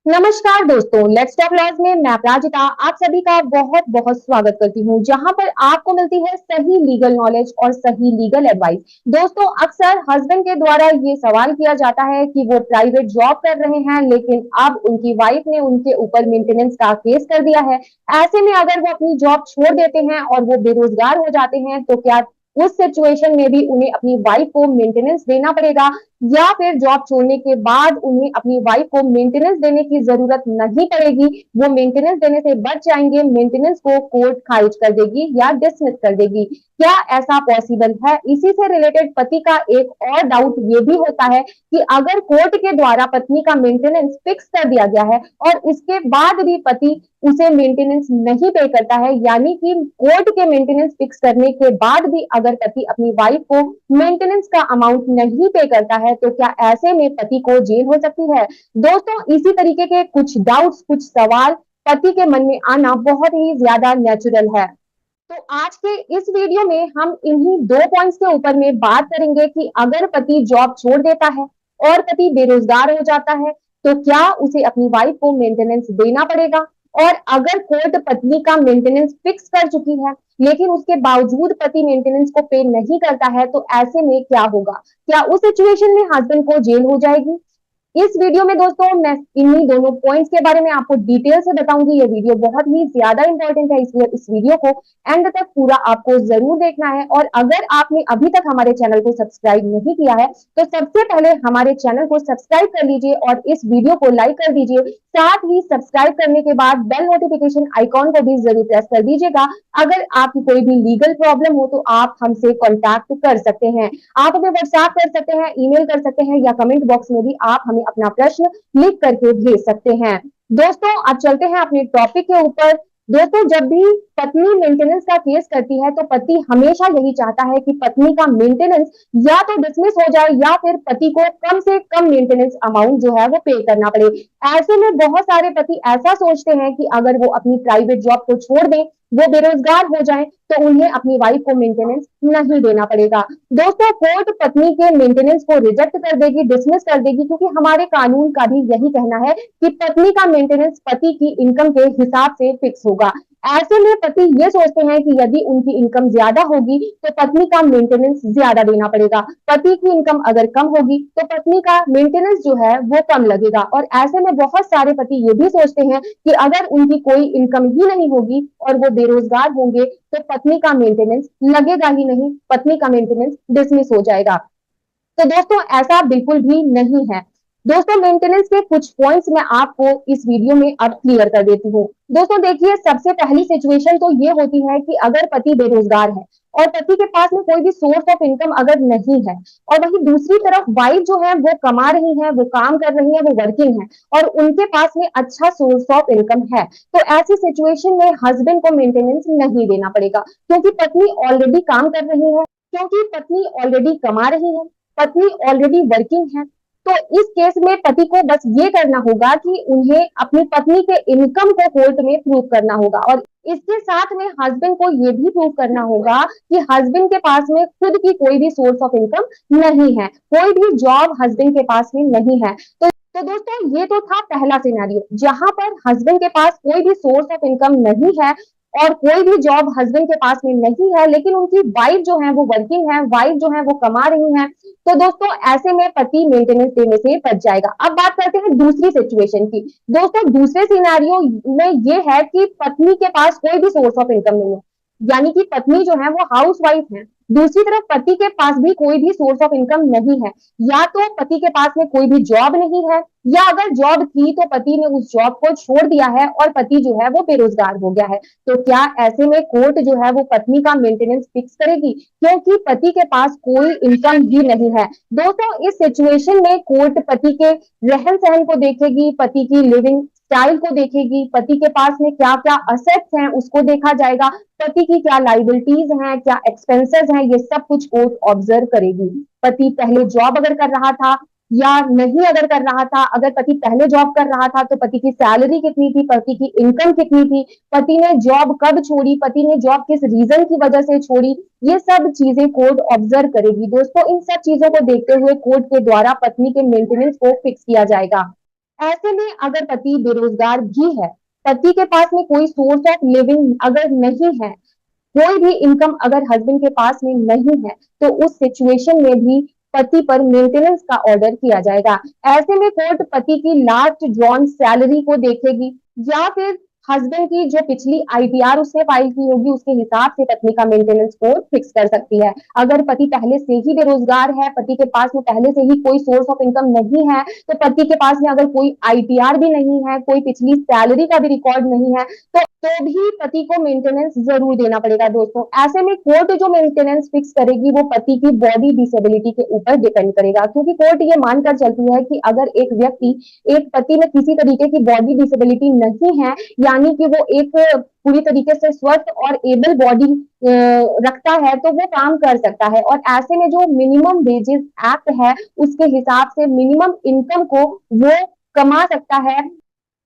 नमस्कार दोस्तों, let's talk laws में मैं अपराजिता आप सभी का बहुत बहुत स्वागत करती हूँ, जहां पर आपको मिलती है सही लीगल नॉलेज और सही लीगल एडवाइस। दोस्तों, अक्सर हस्बैंड के द्वारा ये सवाल किया जाता है कि वो प्राइवेट जॉब कर रहे हैं, लेकिन अब उनकी वाइफ ने उनके ऊपर मेंटेनेंस का केस कर दिया है। ऐसे में अगर वो अपनी जॉब छोड़ देते हैं और वो बेरोजगार हो जाते हैं, तो क्या उस सिचुएशन में भी उन्हें अपनी वाइफ को मेंटेनेंस देना पड़ेगा, या फिर जॉब छोड़ने के बाद उन्हें अपनी वाइफ को मेंटेनेंस देने की जरूरत नहीं पड़ेगी, वो मेंटेनेंस देने से बच जाएंगे, मेंटेनेंस को कोर्ट खारिज कर देगी या डिसमिस कर देगी। क्या ऐसा पॉसिबल है? इसी से रिलेटेड पति का एक और डाउट ये भी होता है कि अगर कोर्ट के द्वारा पत्नी का मेंटेनेंस फिक्स कर दिया गया है और इसके बाद भी पति उसे मेंटेनेंस नहीं पे करता है, यानी कि कोर्ट के मेंटेनेंस फिक्स करने के बाद भी अगर पति अपनी वाइफ को मेंटेनेंस का अमाउंट नहीं पे करता है, तो क्या ऐसे में पति को जेल हो सकती है? दोस्तों, इसी तरीके के कुछ डाउट्स, कुछ सवाल पति के मन में आना बहुत ही ज्यादा नेचुरल है। तो आज के इस वीडियो में हम इन्हीं दो पॉइंट्स के ऊपर में बात करेंगे कि अगर पति जॉब छोड़ देता है और पति बेरोजगार हो जाता है, तो क्या उसे अपनी वाइफ को मेंटेनेंस देना पड़ेगा? और अगर कोर्ट पत्नी का मेंटेनेंस फिक्स कर चुकी है लेकिन उसके बावजूद पति मेंटेनेंस को पे नहीं करता है, तो ऐसे में क्या होगा? क्या उस सिचुएशन में हस्बैंड को जेल हो जाएगी? इस वीडियो में दोस्तों मैं इन्हीं दोनों पॉइंट्स के बारे में आपको डिटेल से बताऊंगी। ये वीडियो बहुत ही ज्यादा इंपॉर्टेंट है, इसलिए इस वीडियो को एंड तक पूरा आपको जरूर देखना है। और अगर आपने अभी तक हमारे चैनल को सब्सक्राइब नहीं किया है, तो सबसे पहले हमारे चैनल को सब्सक्राइब कर लीजिए और इस वीडियो को लाइक कर दीजिए। साथ ही सब्सक्राइब करने के बाद बेल नोटिफिकेशन आइकॉन को भी जरूर प्रेस कर दीजिएगा। अगर आपकी कोई भी लीगल प्रॉब्लम हो तो आप हमसे कॉन्टैक्ट कर सकते हैं। आप हमें व्हाट्सएप कर सकते हैं, ईमेल कर सकते हैं, या कमेंट बॉक्स में भी आप हमें अपना प्रश्न लिख करके भेज सकते हैं। दोस्तों, अब चलते हैं अपने टॉपिक के ऊपर। दोस्तों, जब भी पत्नी मेंटेनेंस का केस करती है तो पति हमेशा यही चाहता है कि पत्नी का मेंटेनेंस या तो डिसमिस हो जाए या फिर पति को कम से कम मेंटेनेंस अमाउंट जो है वो पे करना पड़े। ऐसे में बहुत सारे पति ऐसा सोचते हैं कि अगर वो अपनी प्राइवेट जॉब को छोड़ दें, वो बेरोजगार हो जाएं, तो उन्हें अपनी वाइफ को मेंटेनेंस नहीं देना पड़ेगा। दोस्तों, कोर्ट पत्नी के मेंटेनेंस को रिजेक्ट कर देगी, डिसमिस कर देगी, क्योंकि हमारे कानून का भी यही कहना है कि पत्नी का मेंटेनेंस पति की इनकम के हिसाब से फिक्स होगा। ऐसे में पति ये सोचते हैं कि यदि उनकी इनकम ज्यादा होगी तो पत्नी का मेंटेनेंस ज्यादा देना पड़ेगा, पति की इनकम अगर कम होगी तो पत्नी का मेंटेनेंस जो है वो कम लगेगा। और ऐसे में बहुत सारे पति ये भी सोचते हैं कि अगर उनकी कोई इनकम ही नहीं होगी और वो बेरोजगार होंगे, तो पत्नी का मेंटेनेंस लगेगा ही नहीं, पत्नी का मेंटेनेंस डिसमिस हो जाएगा। तो दोस्तों, ऐसा बिल्कुल भी नहीं है। दोस्तों, मेंटेनेंस के कुछ पॉइंट्स मैं आपको इस वीडियो में अब क्लियर कर देती हूँ। दोस्तों देखिए, सबसे पहली सिचुएशन तो ये होती है कि अगर पति बेरोजगार है और पति के पास में कोई भी सोर्स ऑफ इनकम अगर नहीं है, और वही दूसरी तरफ वाइफ जो है वो कमा रही है, वो काम कर रही है, वो वर्किंग है और उनके पास में अच्छा सोर्स ऑफ इनकम है, तो ऐसी सिचुएशन में हस्बैंड को मेंटेनेंस नहीं देना पड़ेगा, क्योंकि पत्नी ऑलरेडी काम कर रही है, क्योंकि पत्नी ऑलरेडी कमा रही है, पत्नी ऑलरेडी वर्किंग है। तो इस केस में पति को बस ये करना होगा कि उन्हें अपनी पत्नी के इनकम को कोर्ट में प्रूव करना होगा, और इसके साथ में हस्बैंड को ये भी प्रूव करना होगा कि हस्बैंड के पास में खुद की कोई भी सोर्स ऑफ इनकम नहीं है, कोई भी जॉब हस्बैंड के पास में नहीं है। तो दोस्तों, ये तो था पहला सिनेरियो जहां पर हस्बैंड के पास कोई भी सोर्स ऑफ इनकम नहीं है और कोई भी जॉब हस्बैंड के पास में नहीं है, लेकिन उनकी वाइफ जो है वो वर्किंग है, वाइफ जो है वो कमा रही है। तो दोस्तों, ऐसे में पति मेंटेनेंस देने से बच जाएगा। अब बात करते हैं दूसरी सिचुएशन की। दोस्तों, दूसरे सिनेरियो में ये है कि पत्नी के पास कोई भी सोर्स ऑफ इनकम नहीं है, यानी कि पत्नी जो है वो हाउस वाइफ है, दूसरी तरफ पति के पास भी कोई भी सोर्स ऑफ इनकम नहीं है, या तो पति के पास में कोई भी जॉब नहीं है, या अगर जॉब थी तो पति ने उस जॉब को छोड़ दिया है और पति जो है वो बेरोजगार हो गया है। तो क्या ऐसे में कोर्ट जो है वो पत्नी का मेंटेनेंस फिक्स करेगी, क्योंकि पति के पास कोई इनकम भी नहीं है? दोस्तों, इस सिचुएशन में कोर्ट पति के रहन सहन को देखेगी, पति की लिविंग स्टाइल को देखेगी, पति के पास में क्या क्या असेट्स हैं उसको देखा जाएगा, पति की क्या लाइबिलिटीज हैं, क्या एक्सपेंसेस हैं, ये सब कुछ कोर्ट ऑब्जर्व करेगी। पति पहले जॉब अगर कर रहा था या नहीं अगर कर रहा था, अगर पति पहले जॉब कर रहा था तो पति की सैलरी कितनी थी, पति की इनकम कितनी थी, पति ने जॉब कब छोड़ी, पति ने जॉब किस रीजन की वजह से छोड़ी, ये सब चीजें कोर्ट ऑब्जर्व करेगी। दोस्तों, इन सब चीजों को देखते हुए कोर्ट के द्वारा पत्नी के मेंटेनेंस को फिक्स किया जाएगा। ऐसे में अगर पति बेरोजगार भी है, पति के पास में कोई सोर्स ऑफ लिविंग अगर नहीं है, कोई भी इनकम अगर हस्बैंड के पास में नहीं है, तो उस सिचुएशन में भी पति पर मेंटेनेंस का ऑर्डर किया जाएगा। ऐसे में कोर्ट पति की लास्ट ड्रॉन सैलरी को देखेगी या फिर हस्बैंड की जो पिछली आईटीआर उसने फाइल की होगी उसके हिसाब से पत्नी का मेंटेनेंस कोर्ट फिक्स कर सकती है। अगर पति पहले से ही बेरोजगार है, पति के पास में पहले से ही कोई सोर्स ऑफ इनकम नहीं है, तो पति के पास में अगर कोई आईटीआर भी नहीं है, कोई पिछली सैलरी का भी रिकॉर्ड नहीं है, तो भी पति को मेंटेनेंस जरूर देना पड़ेगा दोस्तों। ऐसे में कोर्ट जो मेंटेनेंस फिक्स करेगी वो पति की बॉडी डिसेबिलिटी के ऊपर डिपेंड करेगा, क्योंकि कोर्ट ये मानकर चलती है कि अगर एक व्यक्ति, एक पति में किसी तरीके की बॉडी डिसेबिलिटी नहीं है, यानी कि वो एक पूरी तरीके से स्वस्थ और एबल बॉडी रखता है, तो वो काम कर सकता है। और ऐसे में जो मिनिमम वेजेस एक्ट है उसके हिसाब से मिनिमम इनकम को वो कमा सकता है,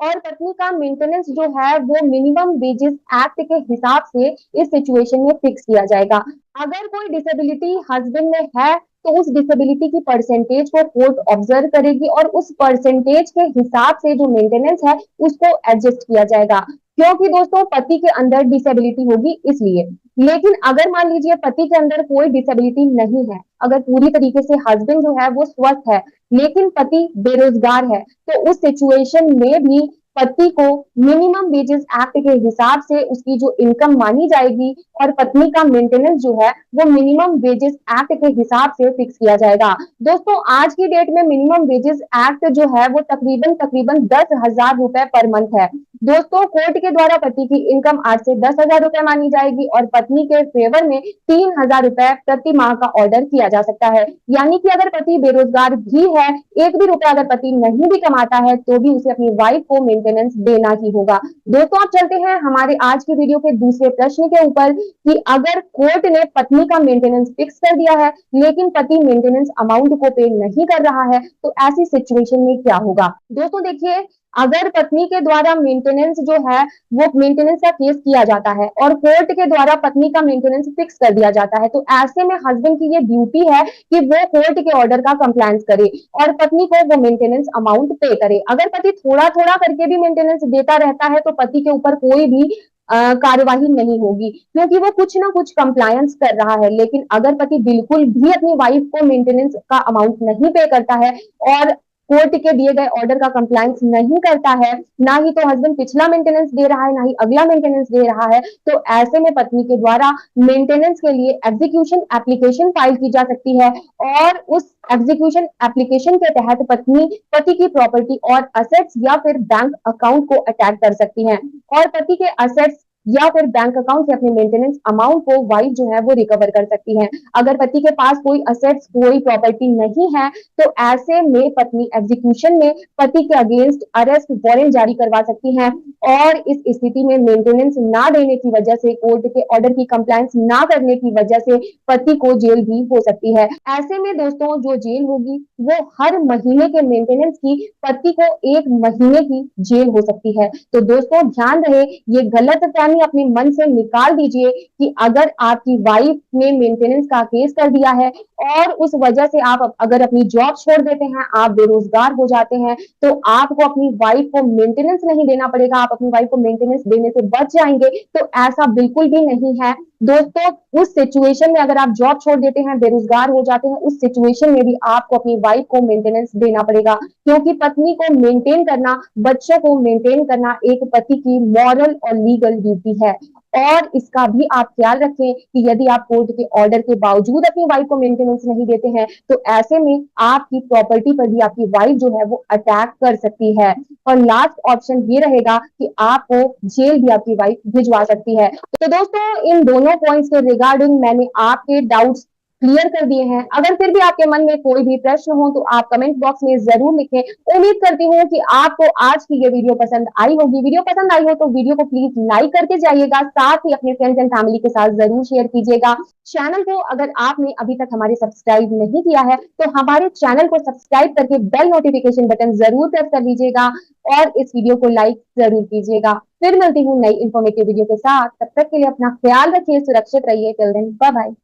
और पत्नी का मेंटेनेंस जो है वो मिनिमम वेजेस एक्ट के हिसाब से इस सिचुएशन में फिक्स किया जाएगा। अगर कोई डिसेबिलिटी हस्बैंड में है, तो उस डिसेबिलिटी की परसेंटेज को कोर्ट ऑब्जर्व करेगी और उस परसेंटेज के हिसाब से जो मेंटेनेंस है उसको एडजस्ट किया जाएगा, क्योंकि दोस्तों पति के अंदर डिसेबिलिटी होगी इसलिए। लेकिन अगर मान लीजिए पति के अंदर कोई डिसेबिलिटी नहीं है, अगर पूरी तरीके से हस्बैंड जो है वो स्वस्थ है, लेकिन पति बेरोजगार है, तो उस सिचुएशन में भी पति को मिनिमम वेजेस एक्ट के हिसाब से उसकी जो इनकम मानी जाएगी और पत्नी का मेंटेनेंस जो है वो मिनिमम वेजेस एक्ट के हिसाब से फिक्स किया जाएगा। दोस्तों आज की डेट में मिनिमम वेजेस एक्ट जो है वो तकरीबन तकरीबन 10,000 रुपए पर मंथ है। दोस्तों कोर्ट के द्वारा पति की इनकम 8 से 10,000 रुपए मानी जाएगी और पत्नी के फेवर में 3,000 रुपए प्रति माह का ऑर्डर किया जा सकता है। यानी कि अगर पति बेरोजगार भी है, एक भी रुपया अगर पति नहीं भी कमाता है, तो भी उसे अपनी वाइफ को मेंटेनेंस देना ही होगा। दोस्तों अब चलते हैं हमारे आज की वीडियो के दूसरे प्रश्न के ऊपर कि अगर कोर्ट ने पत्नी का मेंटेनेंस फिक्स कर दिया है लेकिन पति मेंटेनेंस अमाउंट को पे नहीं कर रहा है, तो ऐसी सिचुएशन में क्या होगा। दोस्तों देखिए, अगर पत्नी के द्वारा मेंटेनेंस जो है वो मेंटेनेंस का केस किया जाता है और कोर्ट के द्वारा पत्नी का मेंटेनेंस फिक्स कर दिया जाता है, तो ऐसे में हस्बैंड की ये ड्यूटी है कि वो कोर्ट के ऑर्डर का कंप्लायंस करे और पत्नी को वो मेंटेनेंस अमाउंट पे करे। अगर पति थोड़ा थोड़ा करके भी मेंटेनेंस देता रहता है, तो पति के ऊपर कोई भी कार्यवाही नहीं होगी, क्योंकि वो कुछ ना कुछ कंप्लायंस कर रहा है। लेकिन अगर पति बिल्कुल भी अपनी वाइफ को मेंटेनेंस का अमाउंट नहीं पे करता है और कोर्ट के दिए गए ऑर्डर का कंप्लायंस नहीं करता है, ना ही तो हस्बैंड पिछला मेंटेनेंस दे रहा है, ना ही अगला मेंटेनेंस दे रहा है, तो ऐसे में पत्नी के द्वारा मेंटेनेंस के लिए एग्जीक्यूशन एप्लीकेशन फाइल की जा सकती है और उस एग्जीक्यूशन एप्लीकेशन के तहत पत्नी पति की प्रॉपर्टी और असेट्स या फिर बैंक अकाउंट को अटैक कर सकती है और पति के असेट्स या फिर बैंक अकाउंट से अपने मेंटेनेंस अमाउंट को वाइफ जो है वो रिकवर कर सकती है। अगर पति के पास कोई असेट्स कोई प्रॉपर्टी नहीं है, तो ऐसे में पत्नी एग्जीक्यूशन में पति के अगेंस्ट अरेस्ट वारंट जारी करवा सकती है और इस स्थिति में मेंटेनेंस ना देने की वजह से, कोर्ट के ऑर्डर की कंप्लायंस ना करने की वजह से पति को जेल भी हो सकती है। ऐसे में दोस्तों जो जेल होगी वो हर महीने के मेंटेनेंस की पति को 1 महीने की जेल हो सकती है। तो दोस्तों ध्यान रहे, ये गलत अपने मन से निकाल दीजिए कि अगर आपकी वाइफ ने मेंटेनेंस का केस कर दिया है और उस वजह से आप अगर अपनी जॉब छोड़ देते हैं, आप बेरोजगार हो जाते हैं, तो आपको अपनी वाइफ को मेंटेनेंस नहीं देना पड़ेगा, आप अपनी वाइफ को मेंटेनेंस देने से बच जाएंगे। तो ऐसा बिल्कुल भी नहीं है दोस्तों। उस सिचुएशन में अगर आप जॉब छोड़ देते हैं, बेरोजगार हो जाते हैं, उस सिचुएशन में भी आपको अपनी वाइफ को मेंटेनेंस देना पड़ेगा, क्योंकि पत्नी को मेंटेन करना, बच्चों को मेंटेन करना एक पति की मॉरल और लीगल ड्यूटी है। और इसका भी आप ख्याल रखें कि यदि आप कोर्ट के ऑर्डर के बावजूद अपनी वाइफ को मेंटेनेंस नहीं देते हैं, तो ऐसे में आपकी प्रॉपर्टी पर भी आपकी वाइफ जो है वो अटैक कर सकती है। और लास्ट ऑप्शन ये रहेगा कि आपको जेल भी आपकी वाइफ भिजवा सकती है। तो दोस्तों इन दोनों पॉइंट्स के रिगार्डिंग मैंने आपके डाउट्स क्लियर कर दिए हैं। अगर फिर भी आपके मन में कोई भी प्रश्न हो तो आप कमेंट बॉक्स में जरूर लिखें। उम्मीद करती हूँ कि आपको आज की ये वीडियो पसंद आई होगी। वीडियो पसंद आई हो तो वीडियो को प्लीज लाइक करके जाइएगा, साथ ही अपने फ्रेंड्स एंड फैमिली के साथ जरूर शेयर कीजिएगा। चैनल को अगर आपने अभी तक हमारे सब्सक्राइब नहीं किया है, तो हमारे चैनल को सब्सक्राइब करके बेल नोटिफिकेशन बटन जरूर प्रेस कर लीजिएगा और इस वीडियो को लाइक जरूर कीजिएगा। फिर मिलती हूँ नई इन्फॉर्मेटिव वीडियो के साथ, तब तक के लिए अपना ख्याल रखिए, सुरक्षित रहिए। Till then bye bye.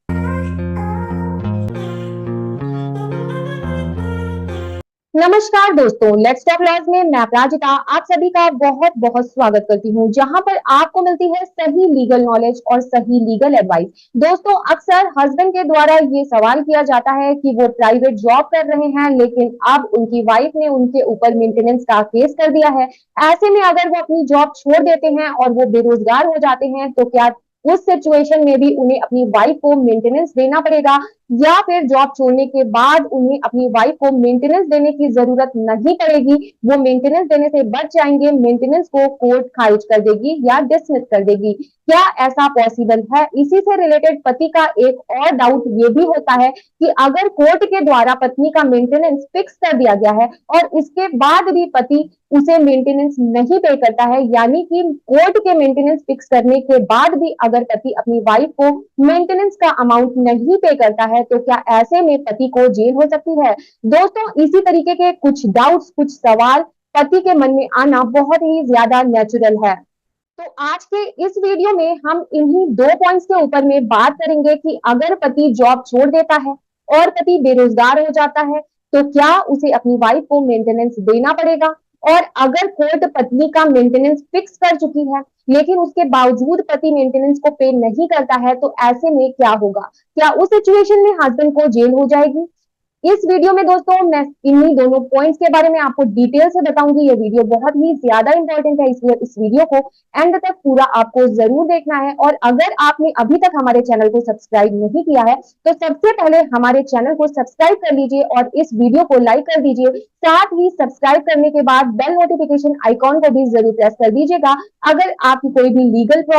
नमस्कार दोस्तों, लेट्स टॉक लॉज में मैं अपराजिता आप सभी का बहुत बहुत स्वागत करती हूँ, जहां पर आपको मिलती है सही लीगल नॉलेज और सही लीगल एडवाइस। दोस्तों, अक्सर हस्बैंड के द्वारा ये सवाल किया जाता है कि वो प्राइवेट जॉब कर रहे हैं, लेकिन अब उनकी वाइफ ने उनके ऊपर मेंटेनेंस का केस कर दिया है। ऐसे में अगर वो अपनी जॉब छोड़ देते हैं और वो बेरोजगार हो जाते हैं, तो क्या उस सिचुएशन में भी उन्हें अपनी वाइफ को मेंटेनेंस देना पड़ेगा, या फिर जॉब छोड़ने के बाद उन्हें अपनी वाइफ को मेंटेनेंस देने की जरूरत नहीं पड़ेगी, वो मेंटेनेंस देने से बच जाएंगे, मेंटेनेंस को कोर्ट खारिज कर देगी या डिसमिस कर देगी। क्या ऐसा पॉसिबल है? इसी से रिलेटेड पति का एक और डाउट ये भी होता है कि अगर कोर्ट के द्वारा पत्नी का मेंटेनेंस फिक्स कर दिया गया है और इसके बाद भी पति उसे मेंटेनेंस नहीं पे करता है, यानी कि कोर्ट के मेंटेनेंस फिक्स करने के बाद भी अगर पति अपनी वाइफ को मेंटेनेंस का अमाउंट नहीं पे करता है, तो क्या ऐसे में पति को जेल हो सकती है? दोस्तों, इसी तरीके के कुछ डाउट्स, कुछ सवाल पति के मन में आना बहुत ही ज्यादा नेचुरल है। तो आज के इस वीडियो में हम इन्हीं 2 पॉइंट्स के ऊपर में बात करेंगे कि अगर पति जॉब छोड़ देता है और पति बेरोजगार हो जाता है, तो क्या उसे अपनी वाइफ को मेंटेनेंस देना पड़ेगा? और अगर कोर्ट पत्नी का मेंटेनेंस फिक्स कर चुकी है, लेकिन उसके बावजूद पति मेंटेनेंस को पे नहीं करता है, तो ऐसे में क्या होगा? क्या उस सिचुएशन में हस्बैंड को जेल हो जाएगी? इस वीडियो में दोस्तों मैं इन्हीं दोनों पॉइंट्स के बारे में आपको डिटेल से बताऊंगी। ये वीडियो बहुत ही ज्यादा इंपॉर्टेंट है, इसलिए इस वीडियो को एंड तक पूरा आपको जरूर देखना है। और अगर आपने अभी तक हमारे चैनल को सब्सक्राइब नहीं किया है, तो सबसे पहले हमारे चैनल को सब्सक्राइब कर लीजिए और इस वीडियो को लाइक कर दीजिए। साथ ही सब्सक्राइब करने के बाद बेल नोटिफिकेशन आइकॉन को भी जरूर प्रेस कर दीजिएगा। अगर आपकी कोई भी लीगल प्रॉब्लम